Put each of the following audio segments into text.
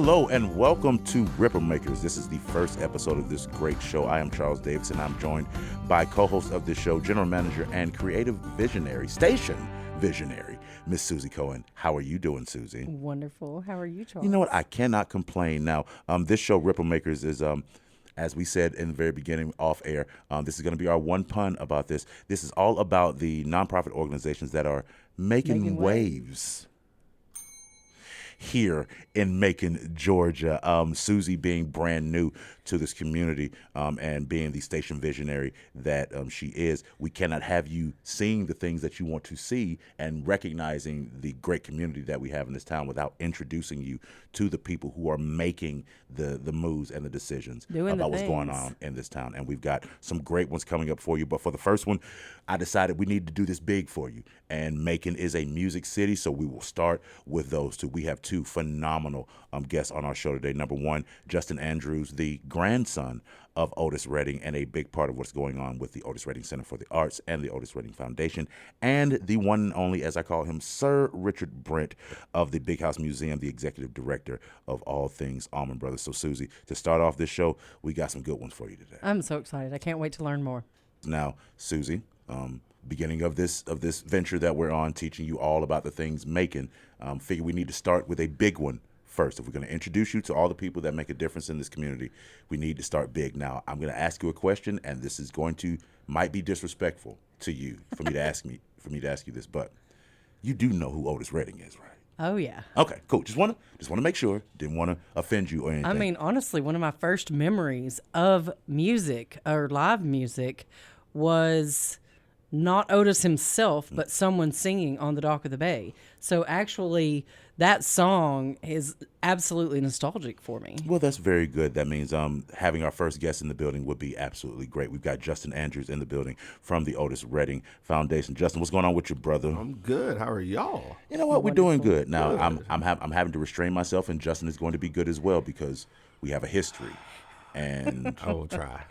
Hello and welcome to Ripper Makers. This is the first episode of this great show. I am Charles Davis and I'm joined by co-host of this show, general manager and creative visionary, station visionary, Miss Susie Cowan. How are you doing, Susie? Wonderful. How are you, Charles? You know what? I cannot complain. Now, this show, Ripper Makers, is as we said in the very beginning off air, this is going to be our one pun about this. This is all about the nonprofit organizations that are making waves here in Macon, Georgia. Susie being brand new to this community and being the station visionary that she is, we cannot have you seeing the things that you want to see and recognizing the great community that we have in this town without introducing you to the people who are making the moves and the decisions about what's going on in this town. And we've got some great ones coming up for you. But for the first one, I decided we need to do this big for you. And Macon is a music city, so we will start with those two. We have two phenomenal guests on our show today. Number one, Justin Andrews, the grandson of Otis Redding and a big part of what's going on with the Otis Redding Center for the Arts and the Otis Redding Foundation, and the one and only, as I call him, Sir Richard Brent of the Big House Museum, the executive director of all things Allman Brothers. So, Susie, to start off this show, we got some good ones for you today. I'm so excited. I can't wait to learn more. Now, Susie, beginning of this venture that we're on, teaching you all about the things Macon, figure we need to start with a big one first. If we're going to introduce you to all the people that make a difference in this community, we need to start big. Now, I'm going to ask you a question, and this is might be disrespectful to you for me to ask you this, but you do know who Otis Redding is, right? Oh yeah. Okay, cool. Just want to make sure. Didn't want to offend you or anything. I mean, honestly, one of my first memories of music or live music was not Otis himself, but someone singing on the dock of the bay. So actually, that song is absolutely nostalgic for me. Well, that's very good. That means having our first guest in the building would be absolutely great. We've got Justin Andrews in the building from the Otis Redding Foundation. Justin, what's going on with you, brother? I'm good. How are y'all? You know what? We're doing good. Now, good. I'm having to restrain myself, and Justin is going to be good as well because we have a history. And I will try.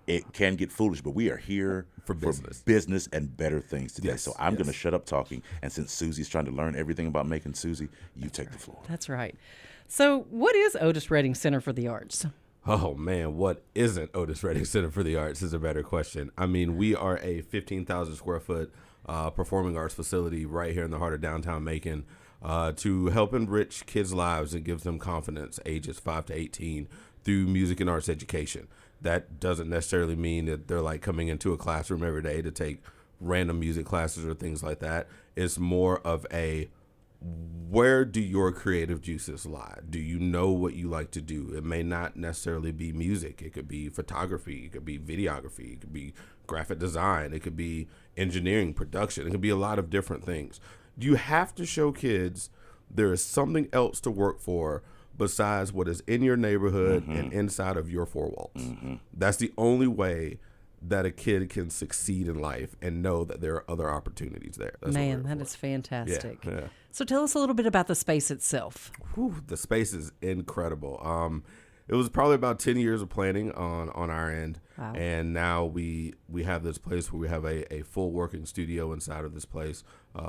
It can get foolish, but we are here for business and better things today. Yes, so I'm going to shut up talking. And since Susie's trying to learn everything about making Susie, you take the floor. That's right. So what is Otis Redding Center for the Arts? Oh, man, what isn't Otis Redding Center for the Arts is a better question. I mean, we are a 15,000 square foot performing arts facility right here in the heart of downtown Macon to help enrich kids' lives and give them confidence ages 5 to 18 through music and arts education. That doesn't necessarily mean that they're like coming into a classroom every day to take random music classes or things like that. It's more of where do your creative juices lie? Do you know what you like to do? It may not necessarily be music. It could be photography. It could be videography. It could be graphic design. It could be engineering, production. It could be a lot of different things. You have to show kids there is something else to work for besides what is in your neighborhood and inside of your four walls. Mm-hmm. That's the only way that a kid can succeed in life and know that there are other opportunities there. That's that is fantastic. Yeah. So tell us a little bit about the space itself. The space is incredible. It was probably about 10 years of planning on our end. Wow. And now we have this place where we have a full working studio inside of this place,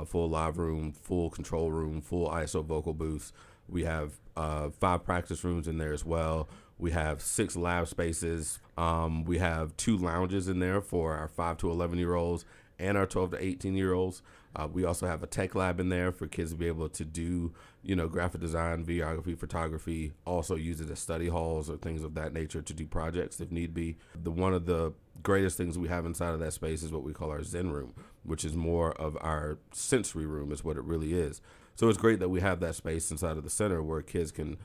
full live room, full control room, full ISO vocal booths. We have 5 practice rooms in there as well. We have 6 lab spaces. We have 2 lounges in there for our 5 to 11-year-olds and our 12 to 18-year-olds. We also have a tech lab in there for kids to be able to do, graphic design, videography, photography, also use it as study halls or things of that nature to do projects if need be. One of the greatest things we have inside of that space is what we call our Zen room, which is more of our sensory room is what it really is. So it's great that we have that space inside of the center where kids can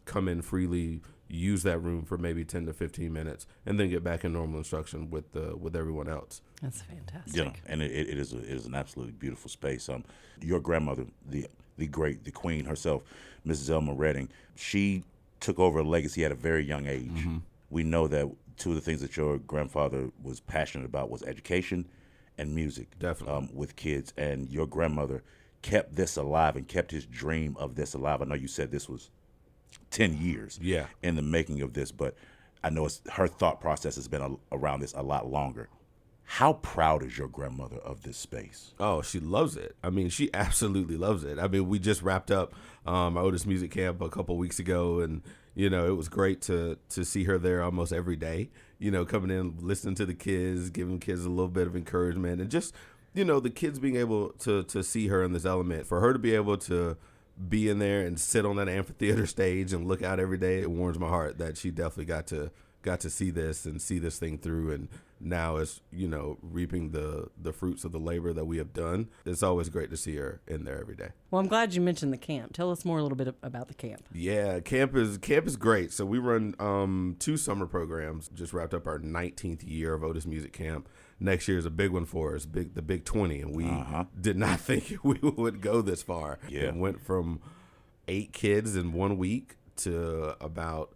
come in freely, use that room for maybe 10 to 15 minutes, and then get back in normal instruction with everyone else. That's fantastic. Yeah, and it is an absolutely beautiful space. Your grandmother, the queen herself, Mrs. Zelma Redding, she took over a legacy at a very young age. Mm-hmm. We know that 2 of the things that your grandfather was passionate about was education and music. Definitely. With kids, and your grandmother kept this alive and kept his dream of this alive. I know you said this was 10 years in the making of this, but I know her thought process has been around this a lot longer. How proud is your grandmother of this space? Oh, she loves it. I mean, she absolutely loves it. I mean, we just wrapped up our Otis Music Camp a couple weeks ago, and it was great to see her there almost every day. Coming in, listening to the kids, giving kids a little bit of encouragement, and just the kids being able to see her in this element. For her to be able to be in there and sit on that amphitheater stage and look out every day, it warms my heart that she definitely got to see this and see this thing through, and now is reaping the fruits of the labor that we have done. It's always great to see her in there every day. Well, I'm glad you mentioned the camp. Tell us more a little bit about the camp. Yeah, camp is great. So we run 2 summer programs. Just wrapped up our 19th year of Otis Music Camp. Next year is a big one for us, the Big 20, and we did not think we would go this far. Yeah, it went from 8 kids in 1 week to about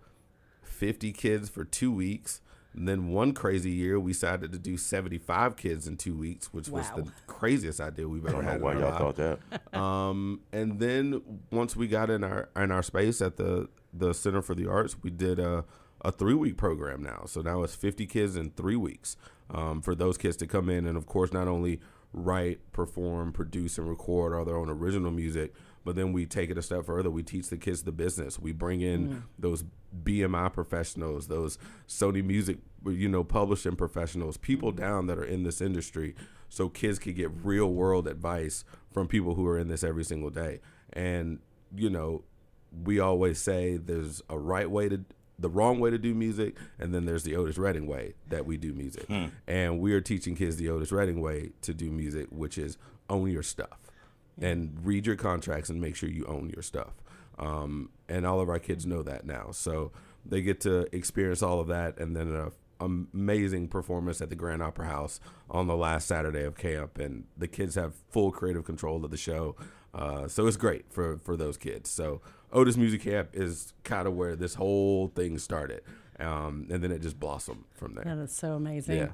50 kids for 2 weeks. And then one crazy year, we decided to do 75 kids in 2 weeks, which was the craziest idea we've ever had. I don't know why y'all thought that. And then once we got in our space at the Center for the Arts, we did a 3-week program now. So now it's 50 kids in 3 weeks for those kids to come in and, of course, not only write, perform, produce, and record all their own original music, but then we take it a step further. We teach the kids the business. We bring in those BMI professionals, those Sony Music, publishing professionals, people down that are in this industry, so kids can get real world advice from people who are in this every single day. And, we always say there's the wrong way to do music, and then there's the Otis Redding way that we do music. And we are teaching kids the Otis Redding way to do music, which is own your stuff. And read your contracts and make sure you own your stuff. And all of our kids know that now. So they get to experience all of that, and then an amazing performance at the Grand Opera House on the last Saturday of camp. And the kids have full creative control of the show. So it's great for those kids. So Otis Music Camp is kind of where this whole thing started. And then it just blossomed from there. That is so amazing. Yeah.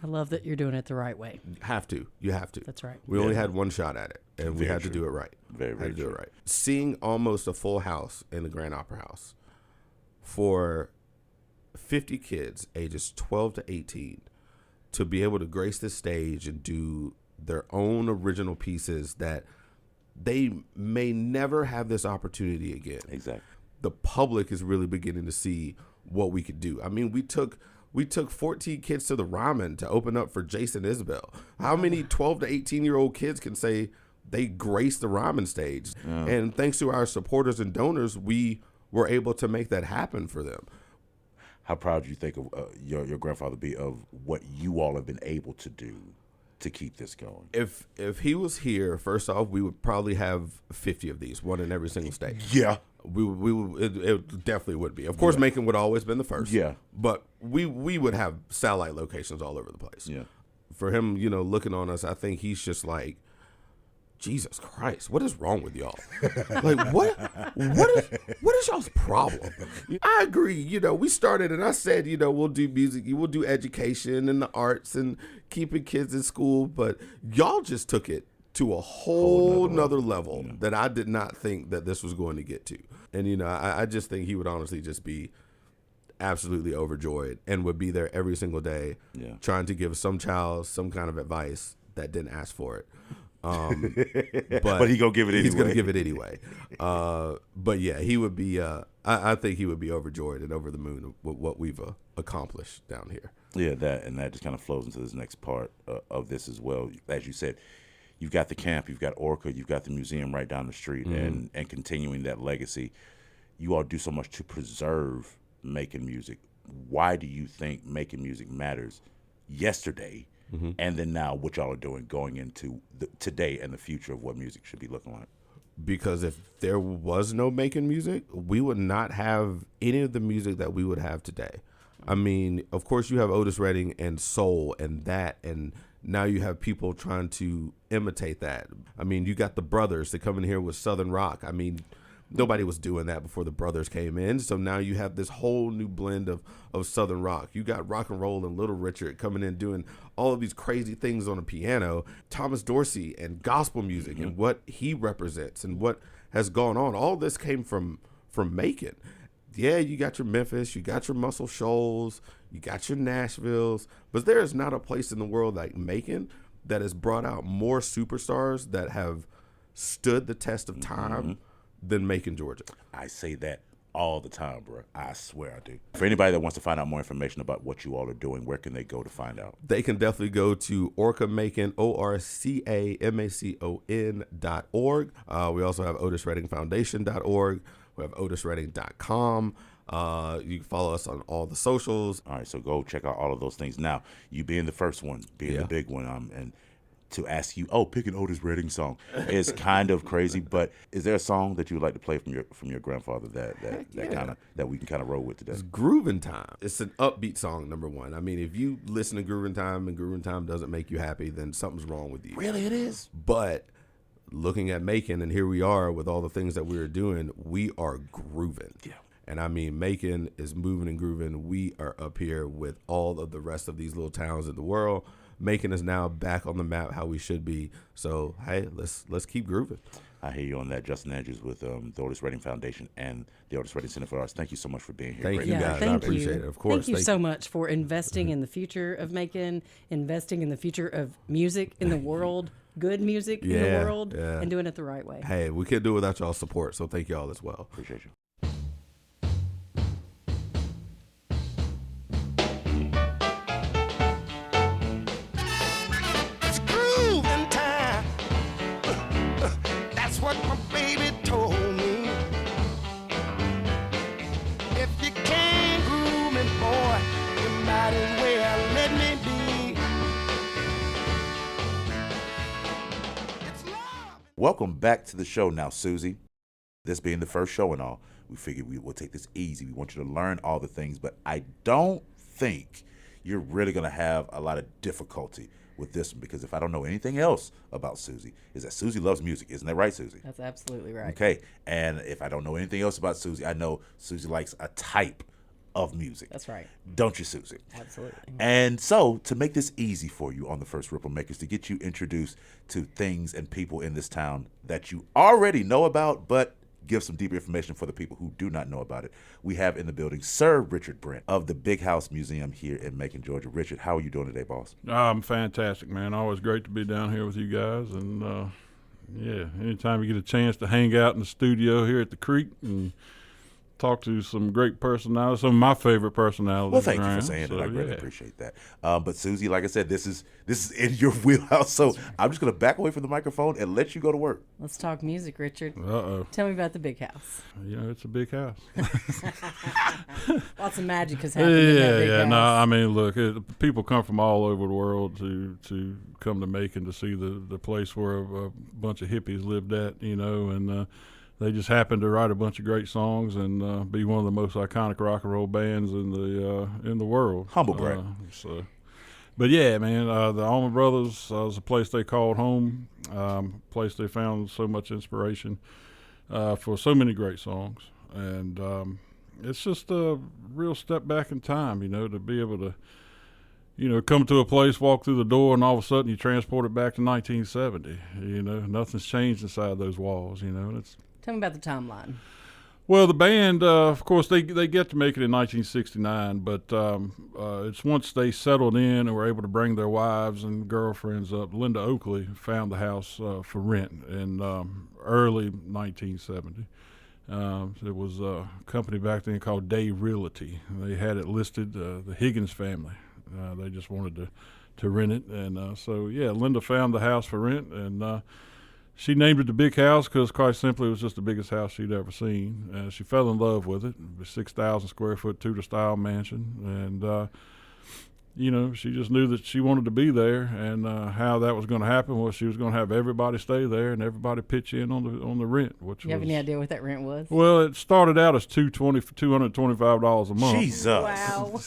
I love that you're doing it the right way. You have to. That's right. We only had one shot at it, and we had to do it right. Very had to true. do it right. Seeing almost a full house in the Grand Opera House for 50 kids ages 12 to 18 to be able to grace this stage and do their own original pieces that they may never have this opportunity again. Exactly. The public is really beginning to see what we could do. I mean, we took 14 kids to the Ramen to open up for Jason Isbell. How many 12 to 18-year-old kids can say they graced the Ramen stage? Yeah. And thanks to our supporters and donors, we were able to make that happen for them. How proud do you think of your grandfather be of what you all have been able to do to keep this going? If he was here, first off, we would probably have 50 of these, one in every single state. Yeah. It definitely would be. Of course, Macon would always been the first. Yeah. But we would have satellite locations all over the place. Yeah. For him, looking on us, I think he's just like, Jesus Christ, what is wrong with y'all? Like, what is y'all's problem? I agree. We started and I said, we'll do music, we'll do education and the arts and keeping kids in school, but y'all just took it to a whole nother level that I did not think that this was going to get to. And, I just think he would honestly just be absolutely overjoyed and would be there every single day trying to give some child some kind of advice that didn't ask for it. But he gonna give it anyway. He's gonna give it anyway. But yeah, he would be. I think he would be overjoyed and over the moon with what we've accomplished down here. Yeah, that just kind of flows into this next part of this as well. As you said, you've got the camp, you've got Orca, you've got the museum right down the street, and continuing that legacy. You all do so much to preserve Macon music. Why do you think Macon music matters yesterday? And then now what y'all are doing going into today and the future of what music should be looking like? Because if there was no Macon music, we would not have any of the music that we would have today. I mean, of course you have Otis Redding and soul and that, and now you have people trying to imitate that. I mean, you got the Brothers that come in here with Southern rock. I mean, nobody was doing that before the Brothers came in. So now you have this whole new blend of Southern rock. You got rock and roll and Little Richard coming in doing all of these crazy things on a piano. Thomas Dorsey and gospel music and what he represents and what has gone on. All this came from Macon. yeah, you got your Memphis, you got your Muscle Shoals, you got your Nashvilles, but there is not a place in the world like Macon that has brought out more superstars that have stood the test of time than Macon, Georgia. I say that all the time, bro. I swear I do. For anybody that wants to find out more information about what you all are doing, where can they go to find out? They can definitely go to OrcaMacon, OrcaMacon.org. We also have Otis Redding Foundation.org. We have OtisRedding.com. You can follow us on all the socials. All right, so go check out all of those things. Now, you being the first one, being the big one, and to ask you, pick an Otis Redding song is kind of crazy. But is there a song that you would like to play from your grandfather that we can kind of roll with today? It's Groovin' Time. It's an upbeat song, number one. I mean, if you listen to Groovin' Time and Groovin' Time doesn't make you happy, then something's wrong with you. Really, it is. But looking at Macon, and here we are with all the things that we are doing, we are grooving. Yeah. And I mean, Macon is moving and grooving. We are up here with all of the rest of these little towns in the world. Macon is now back on the map how we should be. So, hey, let's keep grooving. I hear you on that. Justin Andrews with the Otis Redding Foundation and the Otis Redding Center for Arts. Thank you so much for being here. Thank you, guys. I appreciate it. Of course. Thank you so much for investing in the future of Macon, investing in the future of music in the world, good music in the world, and doing it the right way. Hey, we can't do it without y'all's support, so thank y'all as well. Appreciate you. What my baby told me. If you can't groove me, boy, you might as well let me be. It's love. Welcome back to the show now, Susie. This being the first show and all, we figured we will take this easy. We want you to learn all the things, but I don't think you're really going to have a lot of difficulty with this one, because if I don't know anything else about Susie, is that Susie loves music. Isn't that right, Susie? That's absolutely right. Okay. And if I don't know anything else about Susie, I know Susie likes a type of music. That's right. Don't you, Susie? Absolutely. And so, to make this easy for you on the First Ripple Makers, to get you introduced to things and people in this town that you already know about, but give some deeper information for the people who do not know about it, we have in the building Sir Richard Brent of the Big House Museum here in Macon, Georgia. Richard, how are you doing today, boss? I'm fantastic, man. Always great to be down here with you guys. And, anytime you get a chance to hang out in the studio here at the Creek and talk to some great personalities, some of my favorite personalities. Well, thank you for saying that. I really appreciate that. But Susie, like I said, this is in your wheelhouse, so I'm just going to back away from the microphone and let you go to work. Let's talk music, Richard. Uh-oh. Tell me about the Big House. It's a big house. Lots of magic has happened in that big house. No, I mean, look, people come from all over the world to come to Macon to see the place where a bunch of hippies lived at, and they just happened to write a bunch of great songs and be one of the most iconic rock and roll bands in the world. Humble brag. But yeah, man, the Allman Brothers was a place they called home, place they found so much inspiration for so many great songs. And it's just a real step back in time, to be able to, come to a place, walk through the door, and all of a sudden you transport it back to 1970. Nothing's changed inside those walls, and it's. Tell me about the timeline. Well, the band, of course, they get to make it in 1969, but it's once they settled in and were able to bring their wives and girlfriends up. Linda Oakley found the house for rent in early 1970. It was a company back then called Day Realty. They had it listed, the Higgins family. They just wanted to rent it, and Linda found the house for rent, and she named it the Big House because, quite simply, it was just the biggest house she'd ever seen. She fell in love with it. It was a 6,000 square foot Tudor-style mansion. And, she just knew that she wanted to be there. And how that was going to happen was she was going to have everybody stay there and everybody pitch in on the rent. You have any idea what that rent was? Well, it started out as $225 a month. Jesus. Wow.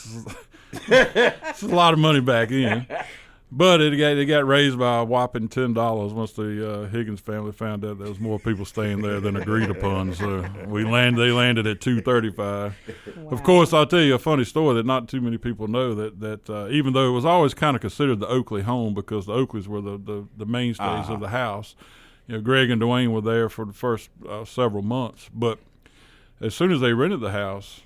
It's a lot of money back then. But it got raised by a whopping $10 once the Higgins family found out there was more people staying there than agreed upon. So they landed at $235. Wow. Of course, I'll tell you a funny story that not too many people know that even though it was always kind of considered the Oakley home because the Oakleys were the mainstays of the house, Greg and Dwayne were there for the first several months. But as soon as they rented the house,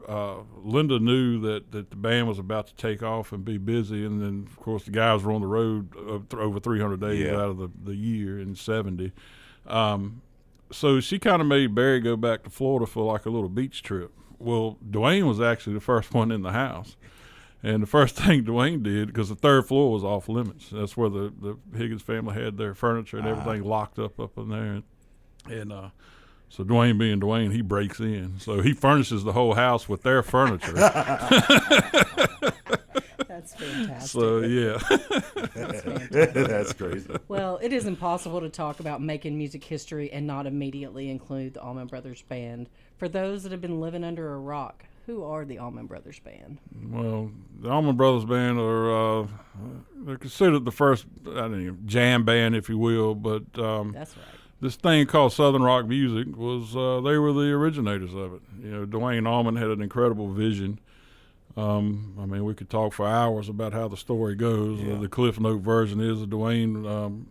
Linda knew that the band was about to take off and be busy, and then of course the guys were on the road over 300 days out of the year in '70. So she kind of made Barry go back to Florida for like a little beach trip. Well, Dwayne was actually the first one in the house. And the first thing Dwayne did, because the third floor was off limits, that's where the Higgins family had their furniture and everything locked up in there. And so Dwayne being Dwayne, he breaks in. So he furnishes the whole house with their furniture. That's fantastic. So, yeah. That's fantastic. That's crazy. Well, it is impossible to talk about Macon music history and not immediately include the Allman Brothers Band. For those that have been living under a rock, who are the Allman Brothers Band? Well, the Allman Brothers Band are they're considered the first jam band, if you will. But That's right. this thing called Southern rock music was they were the originators of it. Dwayne Allman had an incredible vision. We could talk for hours about how the story goes. The Cliff Note version is that Dwayne,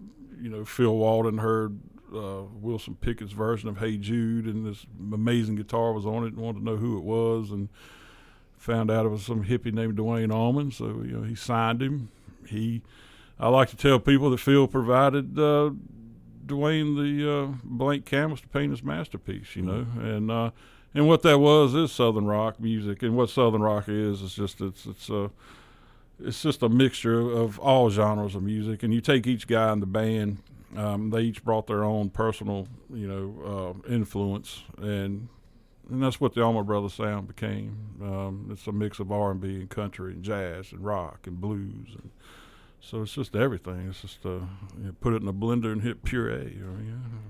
Phil Walden heard Wilson Pickett's version of Hey Jude, and this amazing guitar was on it, and wanted to know who it was, and found out it was some hippie named Dwayne Allman. So he signed him. I like to tell people that Phil provided Dwayne the blank canvas to paint his masterpiece. And what that was is Southern rock music, and what Southern rock is just it's just a mixture of all genres of music. And you take each guy in the band. They each brought their own personal, influence, and that's what the Allman Brothers sound became. It's a mix of R&B and country and jazz and rock and blues, and so it's just everything. It's just put it in a blender and hit puree.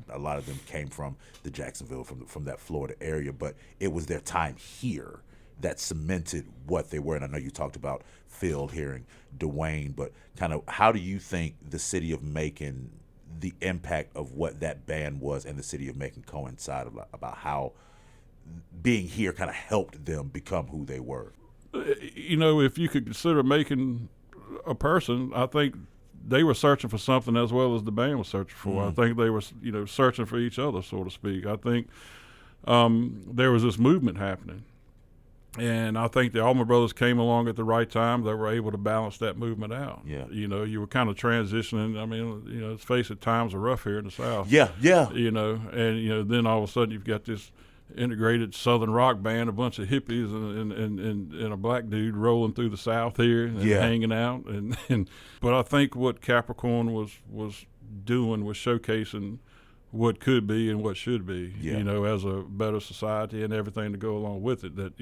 A lot of them came from the Jacksonville, from that Florida area, but it was their time here that cemented what they were. And I know you talked about Phil hearing Dwayne, but kind of how do you think the city of Macon, the impact of what that band was and the city of Macon coincide about how being here kind of helped them become who they were? If you could consider Macon a person, I think they were searching for something as well as the band was searching for. I think they were, searching for each other, so to speak. I think there was this movement happening. And I think the Allman Brothers came along at the right time. They were able to balance that movement out. Yeah. You were kind of transitioning. Let's face it, times are rough here in the South. Yeah. Then all of a sudden you've got this integrated Southern rock band, a bunch of hippies and a black dude rolling through the South here and hanging out. But I think what Capricorn was doing was showcasing what could be and what should be, as a better society and everything to go along with it. That,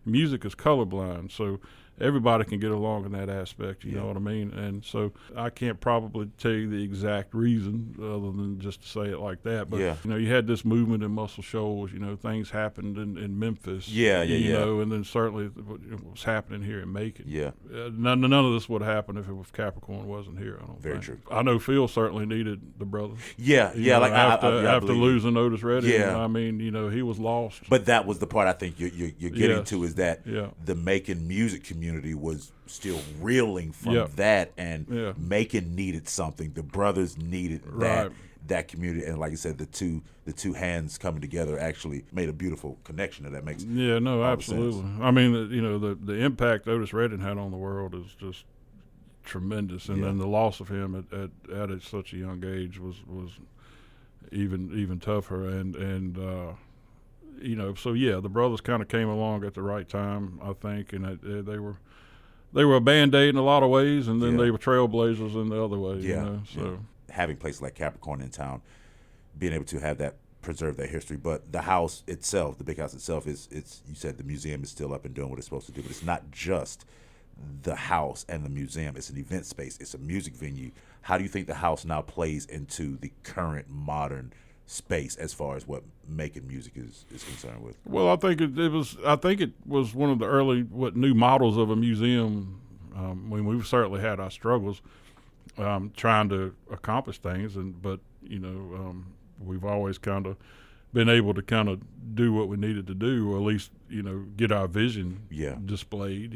music is colorblind, so everybody can get along in that aspect, you know what I mean? And so I can't probably tell you the exact reason other than just to say it like that. But, you had this movement in Muscle Shoals, things happened in Memphis. And then certainly what was happening here in Macon. None of this would happen if Capricorn wasn't here, I don't think. Very true. I know Phil certainly needed the brothers. After losing Otis Redding, he was lost. But that was the part I think you're getting to, is that the Macon music community was still reeling from that, and Macon needed something. The brothers needed that community, and like you said, the two hands coming together actually made a beautiful connection, and that makes absolutely sense. I mean, the impact Otis Redding had on the world is just tremendous, and then the loss of him at such a young age was even tougher, and the brothers kind of came along at the right time, I think, and they were a Band-Aid in a lot of ways, and then they were trailblazers in the other ways. Having places like Capricorn in town, being able to have that, preserve that history. But the house itself, the big house itself, it's you said the museum is still up and doing what it's supposed to do, but it's not just the house and the museum. It's an event space. It's a music venue. How do you think the house now plays into the current modern space as far as what Macon music is concerned with? Well, I think it was one of the early new models of a museum. We've certainly had our struggles trying to accomplish things, but we've always kind of been able to kind of do what we needed to do, or at least get our vision displayed.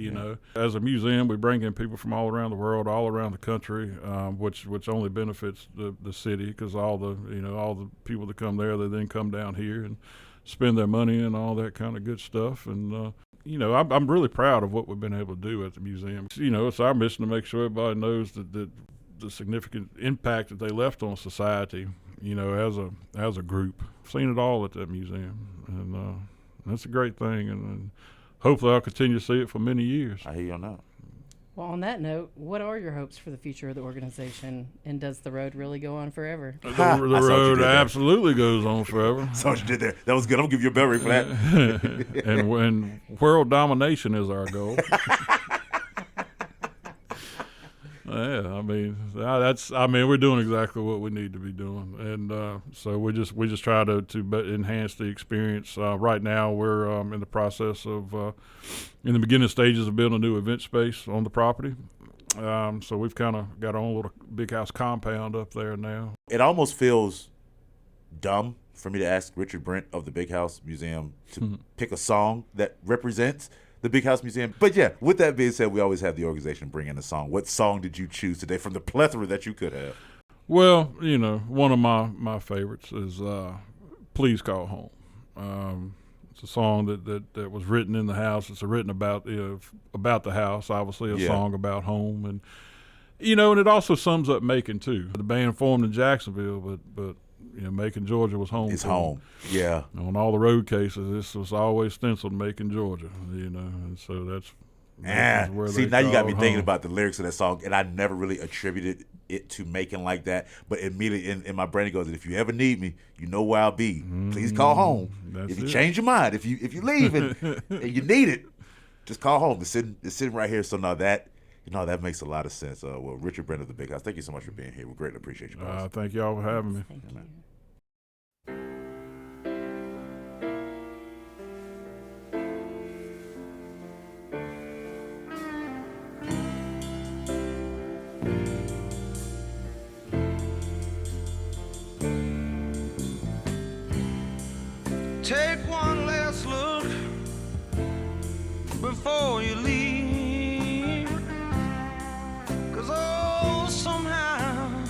As a museum, we bring in people from all around the world, all around the country, which only benefits the city, because all the people that come there, they then come down here, and spend their money and all that kind of good stuff. And I'm really proud of what we've been able to do at the museum. It's our mission to make sure everybody knows that the significant impact that they left on society, as a group. I've seen it all at that museum, and that's a great thing. And hopefully I'll continue to see it for many years. I hear you on that. Well, on that note, what are your hopes for the future of the organization, and does the road really go on forever? The road absolutely goes on forever. Saw what you did there. That was good. I'm going to give you a bell ring for that. and world domination is our goal. Yeah, we're doing exactly what we need to be doing, and so we just try to enhance the experience. Right now, we're in the process of in the beginning stages of building a new event space on the property. So we've kind of got our own little big house compound up there now. It almost feels dumb for me to ask Richard Brent of the Big House Museum to pick a song that represents the Big House Museum. But yeah, with that being said, we always have the organization bring in a song. What song did you choose today from the plethora that you could have? Well, one of my favorites is Please Call Home. It's a song that was written in the house. It's written about the house, obviously a song about home. And, and it also sums up Macon, too. The band formed in Jacksonville, but Macon, Georgia was home. It's home, yeah. On all the road cases, this was always stenciled Macon, Georgia, and so that's where see, now you got me thinking about the lyrics of that song, and I never really attributed it to Macon like that, but immediately in my brain it goes, if you ever need me, you know where I'll be. Please call home. If you change your mind, if you leave and you need it, just call home. It's sitting right here, so now that makes a lot of sense. Well, Richard Brent of the Big House, thank you so much for being here. We greatly appreciate you, boss. Thank you all for having me. Thank you. Take one last look before you leave, 'cause somehow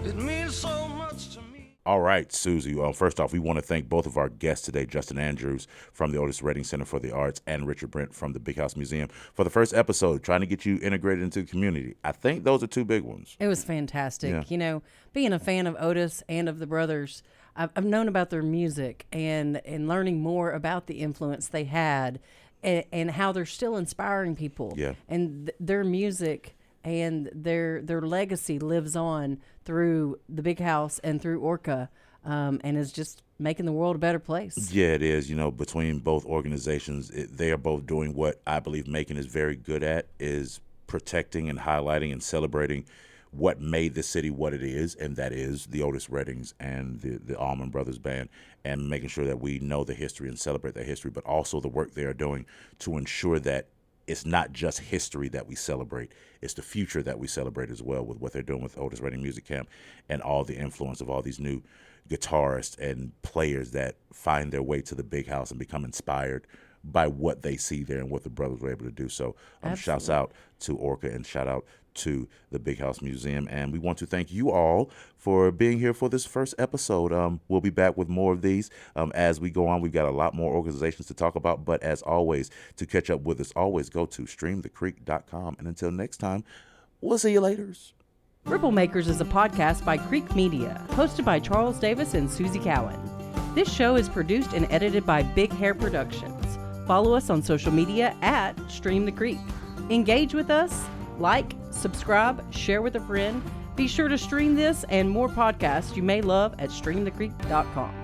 it means so much to me. All right, Susie. First off, we want to thank both of our guests today, Justin Andrews from the Otis Redding Center for the Arts and Richard Brent from the Big House Museum, for the first episode, trying to get you integrated into the community. I think those are two big ones. It was fantastic. Yeah. Being a fan of Otis and of the brothers, I've known about their music and learning more about the influence they had and how they're still inspiring people. Yeah. And their music and their legacy lives on through the Big House and through Orca, and is just making the world a better place. Yeah, it is. Between both organizations, they are both doing what I believe Macon is very good at, is protecting and highlighting and celebrating what made the city what it is, and that is the Otis Reddings and the Allman Brothers Band, and making sure that we know the history and celebrate that history, but also the work they are doing to ensure that it's not just history that we celebrate, it's the future that we celebrate as well, with what they're doing with Otis Redding Music Camp and all the influence of all these new guitarists and players that find their way to the Big House and become inspired by what they see there and what the brothers were able to do. So shouts out to Orca and shout out to the Big House Museum. And we want to thank you all for being here for this first episode. We'll be back with more of these as we go on. We've got a lot more organizations to talk about. But as always, to catch up with us, always go to streamthecreek.com. And until next time, we'll see you later. Ripple Makers is a podcast by Creek Media, hosted by Charles Davis and Susie Cowan. This show is produced and edited by Big Hair Productions. Follow us on social media at Stream the Creek. Engage with us, like, subscribe, share with a friend. Be sure to stream this and more podcasts you may love at streamthecreek.com.